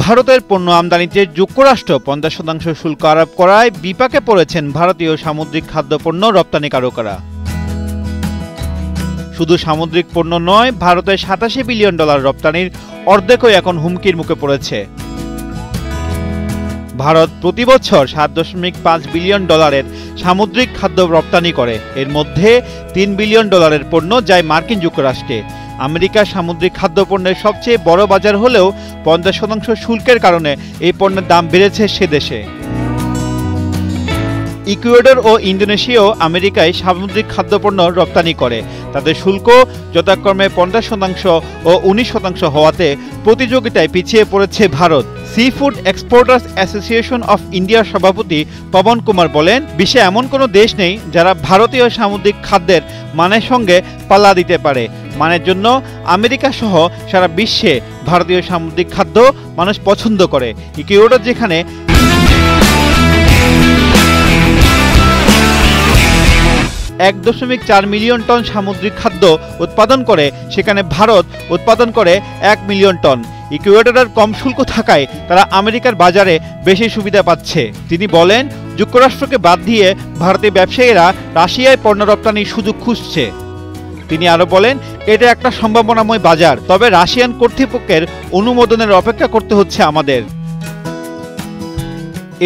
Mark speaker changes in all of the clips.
Speaker 1: ভারতের পণ্য আমদানিতে যুক্তরাষ্ট্র 50% শুল্ক আরোপ করায় বিপাকে পড়েছেন ভারতীয় সামুদ্রিক খাদ্যপণ্য রপ্তানিকারকেরা। শুধু সামুদ্রিক পণ্য নয়, ভারতের $87 বিলিয়ন রপ্তানির অর্ধেকই এখন হুমকির মুখে পড়েছে। ভারত প্রতি বছর $7.5 বিলিয়ন সামুদ্রিক খাদ্য রপ্তানি করে। এর মধ্যে $3 বিলিয়ন পণ্য যায় মার্কিন যুক্তরাষ্ট্রে। আমেরিকার সামুদ্রিক খাদ্যপণ্যের সবচেয়ে বড় বাজার হলেও 50% শুল্কের কারণে এই পণ্যের দাম বেড়েছে সে দেশে। ইকুয়েডর ও ইন্দোনেশিয়াও আমেরিকায় সামুদ্রিক খাদ্যপণ্য রপ্তানি করে। তাদের শুল্ক যথাক্রমে 50% ও 19% হওয়াতে প্রতিযোগিতায় পিছিয়ে পড়েছে Bharat. Sea food exporters association of ইন্ডিয়ার সভাপতি পবন কুমার বলেন, বিশ্বে এমন কোনো দেশ নেই যারা ভারতীয় সামুদ্রিক খাদ্যের মানের সঙ্গে পাল্লা দিতে পারে। মানের জন্য আমেরিকা সহ সারা বিশ্বে ভারতীয় সামুদ্রিক খাদ্য মানুষ পছন্দ করে। ইকুয়েডর যেখানে 1.4 মিলিয়ন টন সামুদ্রিক খাদ্য উৎপাদন করে, সেখানে ভারত উৎপাদন করে 1 মিলিয়ন টন। ইকুয়েডরের কম শুল্ক থাকায় তারা আমেরিকার বাজারে বেশি সুবিধা পাচ্ছে। তিনি বলেন, যুক্তরাষ্ট্রকে বাদ দিয়ে ভারতীয় ব্যবসায়ীরা রাশিয়ায় পণ্য রপ্তানির সুযোগ খুঁজছে। তিনি আরো বলেন, এটা একটা সম্ভাবনাময় বাজার, তবে রাশিয়ান কর্তৃপক্ষের অনুমোদনের অপেক্ষা করতে হচ্ছে আমাদের।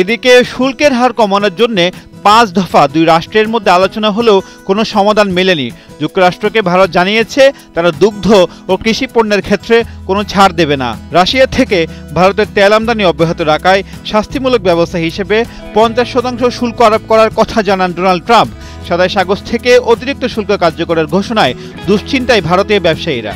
Speaker 1: এদিকে শুল্কের হার কমানোর জন্য 5 দফা 2 রাষ্ট্রের মধ্যে আলোচনা হলেও কোনো সমাধান মেলেনি। যুক্তরাষ্ট্রকে ভারত জানিয়েছে তারা দুগ্ধ ও কৃষি পণ্যের ক্ষেত্রে কোনো ছাড় দেবে না। রাশিয়া থেকে ভারতের তেল আমদানি অব্যাহত রাখায় শাস্তিমূলক ব্যবস্থা হিসেবে 50% শুল্ক আরোপ করার কথা জানান ডোনাল্ড ট্রাম্প। 27 আগস্ট থেকে অতিরিক্ত শুল্ক কার্যকরের ঘোষণায় দুশ্চিন্তায় ভারতীয় ব্যবসায়ীরা।